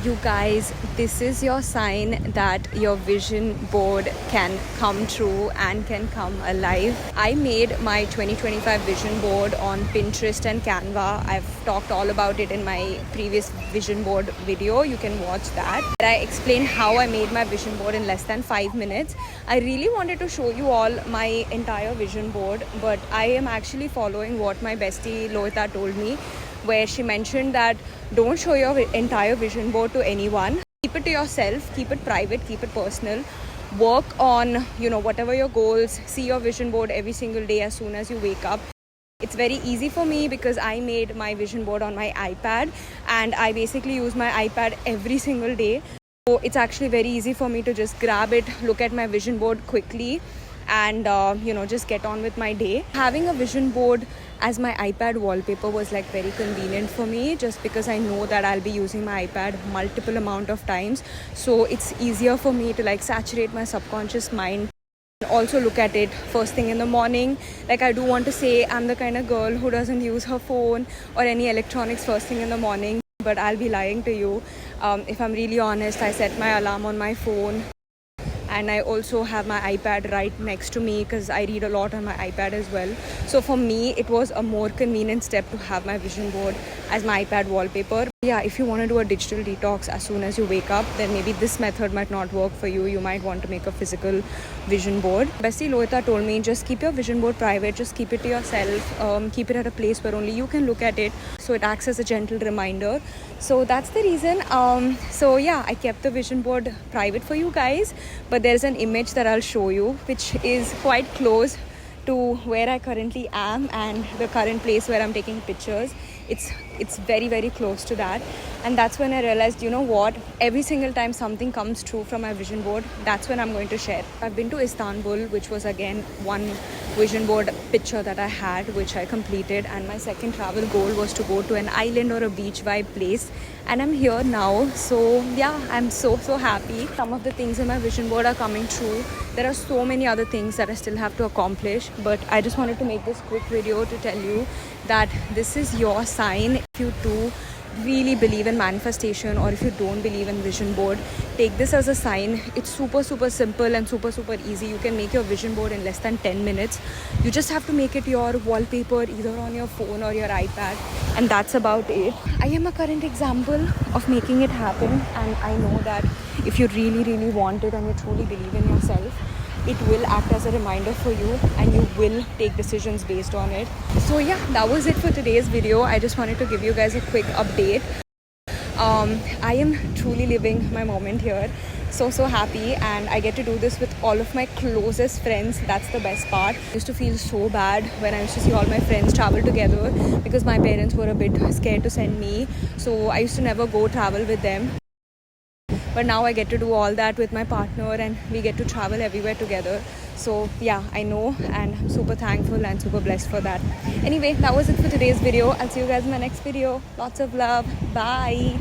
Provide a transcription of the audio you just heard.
You guys, this is your sign that your vision board can come true and can come alive. I made my 2025 vision board on Pinterest and Canva. I've talked all about it in my previous vision board video. You can watch that. I explain how I made my vision board in less than 5 minutes. I really wanted to show you all my entire vision board, but I am actually following what my bestie Loita told me, where she mentioned that don't show your entire vision board to anyone. Keep it to yourself, keep it private, keep it personal. Work on, whatever your goals. See your vision board every single day as soon as you wake up. It's very easy for me because I made my vision board on my iPad and I basically use my iPad every single day. So it's actually very easy for me to just grab it, look at my vision board quickly and just get on with my day. Having a vision board as my iPad wallpaper was like very convenient for me, just because I know that I'll be using my iPad multiple amount of times, so it's easier for me to like saturate my subconscious mind. Also look at it first thing in the morning. Like, I do want to say I'm the kind of girl who doesn't use her phone or any electronics first thing in the morning, but I'll be lying to you. If I'm really honest, I set my alarm on my phone. And I also have my iPad right next to me because I read a lot on my iPad as well. So for me, it was a more convenient step to have my vision board as my iPad wallpaper. Yeah, if you want to do a digital detox as soon as you wake up, then maybe this method might not work for you. You might want to make a physical vision board. Bestie Loita told me, just keep your vision board private, just keep it to yourself, keep it at a place where only you can look at it, so it acts as a gentle reminder. So that's the reason. So yeah, I kept the vision board private for you guys, but there's an image that I'll show you which is quite close to where I currently am and the current place where I'm taking pictures. It's very, very close to that, and that's when I realized, you know what, every single time something comes true from my vision board, that's when I'm going to share. I've been to Istanbul, which was again one vision board picture that I had, which I completed, and my second travel goal was to go to an island or a beach vibe place, and I'm here now. So yeah, I'm so happy. Some of the things in my vision board are coming true. There are so many other things that I still have to accomplish, but I just wanted to make this quick video to tell you that this is your sign. If you do really believe in manifestation, or if you don't believe in vision board, take this as a sign. It's super simple and super easy. You can make your vision board in less than 10 minutes. You just have to make it your wallpaper either on your phone or your iPad, and that's about it. I am a current example of making it happen, and I know that if you really want it and you truly believe in yourself, it will act as a reminder for you and you will take decisions based on it. So yeah, that was it for today's video. I just wanted to give you guys a quick update. I am truly living my moment here. So happy, and I get to do this with all of my closest friends. That's the best part. I used to feel so bad when I used to see all my friends travel together because my parents were a bit scared to send me, so I used to never go travel with them. But now I get to do all that with my partner and we get to travel everywhere together. So yeah, I know, and I'm super thankful and super blessed for that. Anyway, that was it for today's video. I'll see you guys in my next video. Lots of love. Bye.